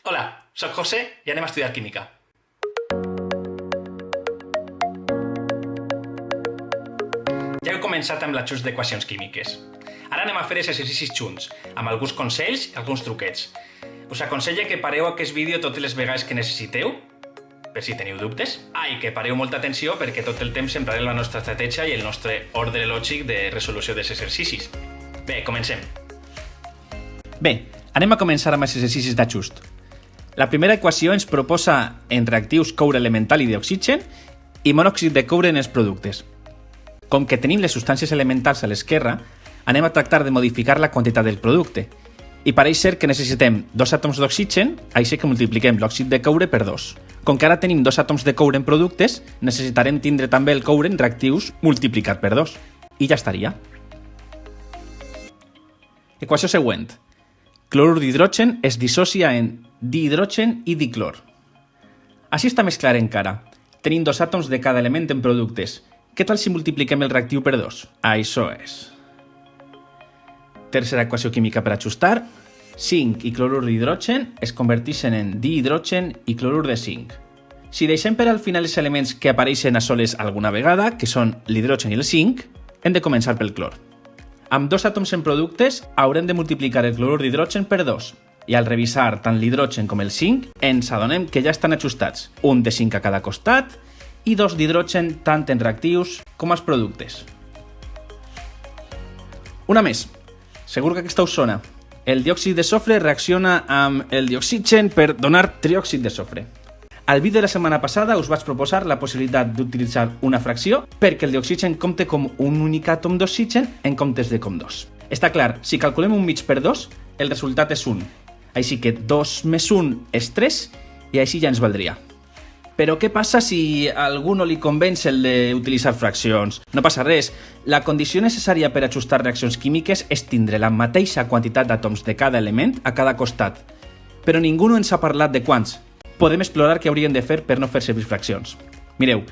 Hola, soc José i anem a estudiar química. Ja heu començat amb l'ajust d'equacions químiques. Ara anem a fer els exercicis junts, amb alguns consells i alguns truquets. Us aconselle que pareu aquest vídeo totes les vegades que necessiteu, per si teniu dubtes. I que pareu molta atenció perquè tot el temps sembrarem la nostra estratègia i el nostre ordre lògic de resolució dels exercicis. Bé, comencem. Bé, anem a començar amb els exercicis d'ajust. La primera equació ens proposa en reactius coure elemental i d'oxigen i monòxid de coure en els productes. Com que tenim les substàncies elementals a l'esquerra, anem a tractar de modificar la quantitat del producte. I pareix ser que necessitem 2 àtoms d'oxigen, així que multipliquem l'òxid de coure per 2. Com que ara tenim 2 àtoms de coure en productes, necessitarem tindre també el coure en reactius multiplicat per 2. I ja estaria. Equació següent. Clorur d'hidrogen es dissocia en dihidrogen i diclor. Així està més clar encara. Tenim 2 àtoms de cada element en productes. Què tal si multipliquem el reactiu per 2? Això és. Tercera equació química per ajustar. Zinc i clorur d'hidrogen es converteixen en dihidrogen i clorur de zinc. Si deixem per al final els elements que apareixen a soles alguna vegada, que són l'hidrogen i el zinc, hem de començar pel clor. Amb 2 àtoms en productes haurem de multiplicar el clorur d'hidrogen per 2. I al revisar tant l'hidrogen com el zinc, ens adonem que ja estan ajustats. Un de zinc a cada costat i 2 d'hidrogen tant en reactius com als productes. Una més. Segur que aquesta us sona. El diòxid de sofre reacciona amb el dioxigen per donar triòxid de sofre. Al vídeo de la setmana passada us vaig proposar la possibilitat d'utilitzar una fracció perquè el dioxigen compte com un únic àtom d'oxigen en comptes de com 2. Està clar, si calculem un mig per 2, el resultat és 1. Així que 2 més 1 és 3 i així ja ens valdria. Però què passa si a algú no li convenç el d'utilitzar fraccions? No passa res. La condició necessària per ajustar reaccions químiques és tindre la mateixa quantitat d'àtoms de cada element a cada costat. Però ningú no ens ha parlat de quants. Podem explorar què hauríem de fer per no fer servir fraccions. Mireu,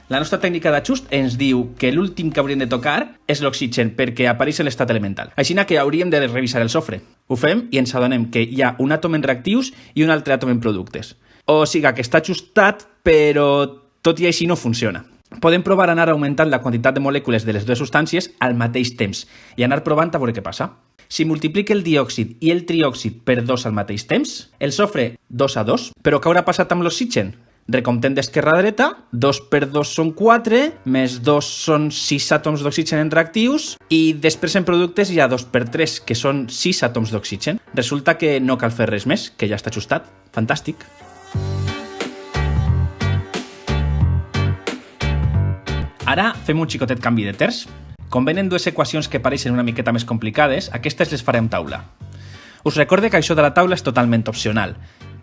la nostra tècnica d'ajust ens diu que l'últim que hauríem de tocar és l'oxigen perquè apareix en l'estat elemental. Així que hauríem de revisar el sofre. Ho fem i ens adonem que hi ha un àtom en reactius i un altre àtom en productes. O sigui que està ajustat, però tot i així no funciona. Podem provar anar augmentant la quantitat de molècules de les dues substàncies al mateix temps i anar provant a veure què passa. Si multiplique el diòxid i el triòxid per 2 al mateix temps, el sofre 2 a 2, però què haurà passat amb l'oxigen? Recomptem d'esquerra a dreta, 2 per 2 són 4, més 2 són 6 àtoms d'oxigen en reactius i després en productes hi ha 2 per 3, que són 6 àtoms d'oxigen. Resulta que no cal fer res més, que ja està ajustat. Fantàstic! Ara fem un xicotet canvi de terç. Com venen dues equacions que pareixen una miqueta més complicades, aquestes les farem taula. Us recorde que això de la taula és totalment opcional,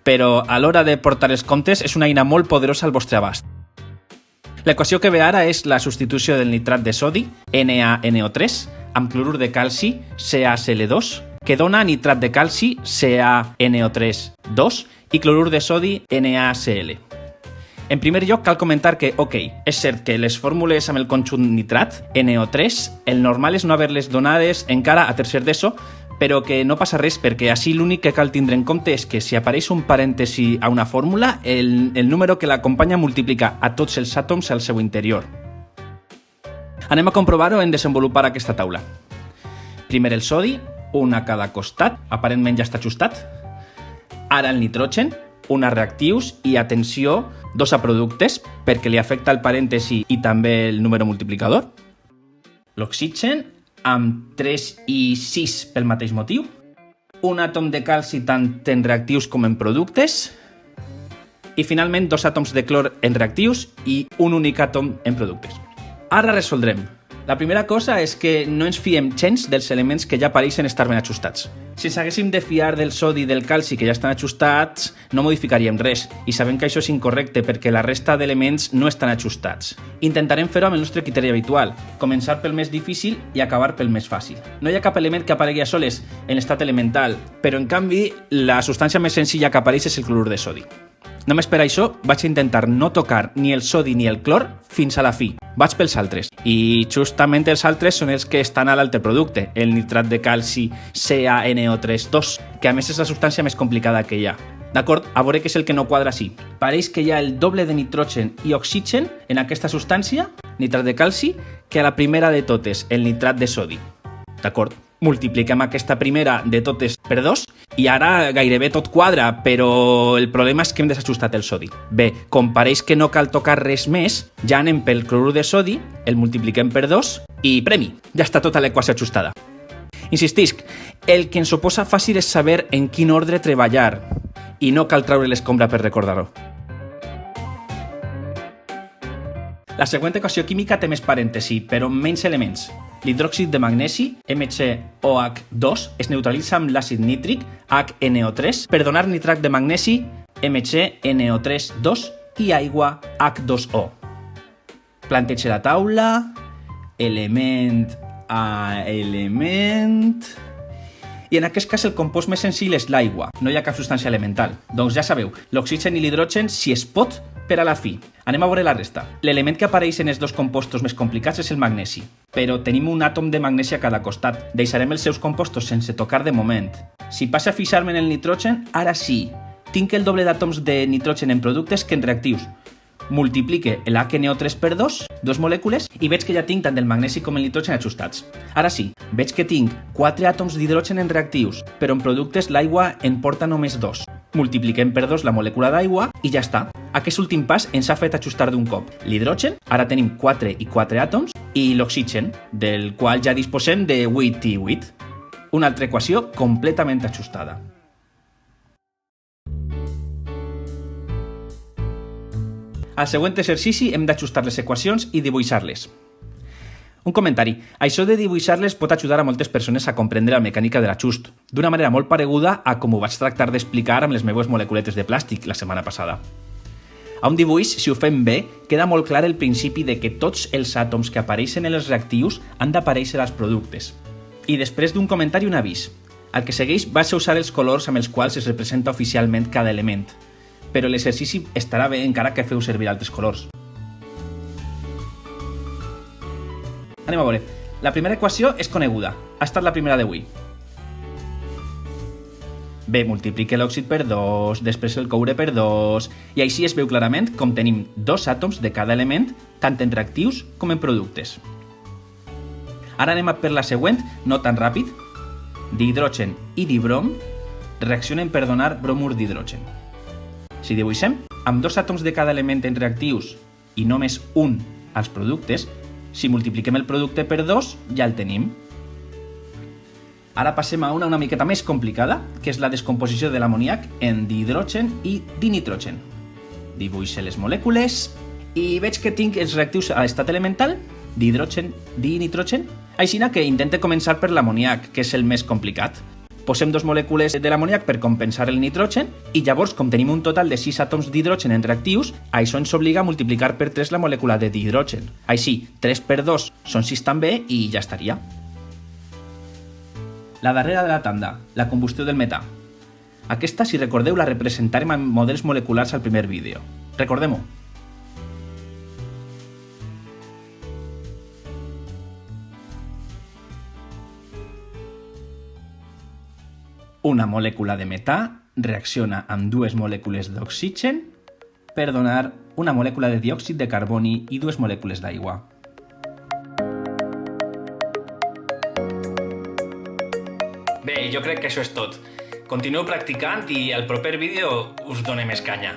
però a l'hora de portar els comptes és una eina molt poderosa al vostre abast. L'equació que ve ara és la substitució del nitrat de sodi, NaNO3, amb clorur de calci, CaCl2, que dona nitrat de calci, CaNO3, i clorur de sodi, NaCl. En primer lloc, cal comentar que, és cert que les fórmules amb el conjunt nitrat, NO3, el normal és no haver-les donades encara a tercer d'ESO, però que no passa res perquè així l'únic que cal tindre en compte és que si apareix un parèntesi a una fórmula, el número que l'acompanya multiplica a tots els àtoms al seu interior. Anem a comprovar-ho en desenvolupar aquesta taula. Primer el sodi, un a cada costat, aparentment ja està ajustat. Ara el nitrogen, un a reactius i, atenció, 2 a productes, perquè li afecta el parèntesi i també el número multiplicador. L'oxigen, amb 3 i 6 pel mateix motiu. Un àtom de calci tant en reactius com en productes. I finalment 2 àtoms de clor en reactius i un únic àtom en productes. Ara resoldrem. La primera cosa és que no ens fiem gens dels elements que ja pareixen estar ben ajustats. Si ens haguéssim de fiar del sodi i del calci que ja estan ajustats, no modificaríem res, i sabem que això és incorrecte perquè la resta d'elements no estan ajustats. Intentarem fer-ho amb el nostre criteri habitual, començar pel més difícil i acabar pel més fàcil. No hi ha cap element que aparegui a soles en l'estat elemental, però en canvi la substància més senzilla que apareix és el clorur de sodi. Només per això vaig intentar no tocar ni el sodi ni el clor fins a la fi. Vaig pels altres. I justament els altres són els que estan a l'altre producte, el nitrat de calci CaNO3, que a més és la substància més complicada que hi ha. D'acord? A veure què és el que no quadra així. Pareix que hi ha el doble de nitrogen i oxigen en aquesta substància, nitrat de calci, que a la primera de totes, el nitrat de sodi. D'acord? Multipliquem aquesta primera de totes per 2 i ara gairebé tot quadra, però el problema és que hem desajustat el sodi. Bé, com pareix que no cal tocar res més, ja anem pel clorur de sodi, el multipliquem per 2 i premi, ja està tota l'equació ajustada. Insistisc, el que ens ho posa fàcil és saber en quin ordre treballar i no cal traure l'escombra per recordar-ho. La següent equació química té més parèntesi, però amb menys elements. L'hidròxid de magnesi, MgOH2, es neutralitza amb l'àcid nítric, HNO3, per donar nitrat de magnesi, MgNO3 i aigua, H2O. Planteja la taula, element a element... I en aquest cas el compost més senzill és l'aigua, no hi ha cap substància elemental. Doncs ja sabeu, l'oxigen i l'hidrogen, si es pot, per a la fi. Anem a veure la resta. L'element que apareix en els dos compostos més complicats és el magnesi, però tenim un àtom de magnesi a cada costat. Deixarem els seus compostos sense tocar de moment. Si passa a fixar-me en el nitrogen, ara sí. Tinc el doble d'àtoms de nitrogen en productes que en reactius. Multiplique el HNO3 per 2, 2 molècules, i veig que ja tinc tant el magnesi com el nitrogen ajustats. Ara sí, veig que tinc 4 àtoms d'hidrogen en reactius, però en productes l'aigua en porta només 2. Multipliquem per 2 la molècula d'aigua i ja està. Aquest últim pas ens ha fet ajustar d'un cop l'hidrogen, ara tenim 4 i 4 àtoms, i l'oxigen, del qual ja disposem de 8 i 8. Una altra equació completament ajustada. Al següent exercici hem d'ajustar les equacions i dibuixar-les. Un comentari. Això de dibuixar-les pot ajudar a moltes persones a comprendre la mecànica de l'ajust, d'una manera molt pareguda a com ho vaig tractar d'explicar amb les meves moleculetes de plàstic la setmana passada. A un dibuix, si ho fem bé, queda molt clar el principi de que tots els àtoms que apareixen en els reactius han d'aparèixer als productes. I després d'un comentari, un avís. El que segueix va ser usar els colors amb els quals es representa oficialment cada element, però l'exercici estarà bé encara que feu servir altres colors. Anem a veure. La primera equació és coneguda. Ha estat la primera d'avui. Bé, multiplique l'òxid per 2, després el coure per 2, i així es veu clarament com tenim 2 àtoms de cada element, tant en reactius com en productes. Ara anem a per la següent, no tan ràpid. D'hidrogen i dibrom reaccionen per donar bromur d'hidrogen. Si dibuixem, amb 2 àtoms de cada element en reactius i només un als productes, si multipliquem el producte per 2, ja el tenim. Ara passem a una miqueta més complicada, que és la descomposició de l'amoníac en dihidrogen i dinitrogen. Dibuixe les molècules i veig que tinc els reactius a l'estat elemental, dihidrogen, dinitrogen. Així que intente començar per l'amoníac, que és el més complicat. Posem 2 molècules de l'amoníac per compensar el nitrogen i llavors, com tenim un total de 6 àtoms d'hidrogen en reactius, això ens obliga a multiplicar per 3 la molècula de dihidrogen. Així, 3 per 2 són 6 també i ja estaria. La darrera de la tanda, la combustió del metà. Aquesta, si recordeu, la representarem amb models moleculars al primer vídeo. Recordem-ho. Una molècula de metà reacciona amb 2 molècules d'oxigen per donar una molècula de diòxid de carboni i 2 molècules d'aigua. Bé, jo crec que això és tot. Continueu practicant i al proper vídeo us donem més canya.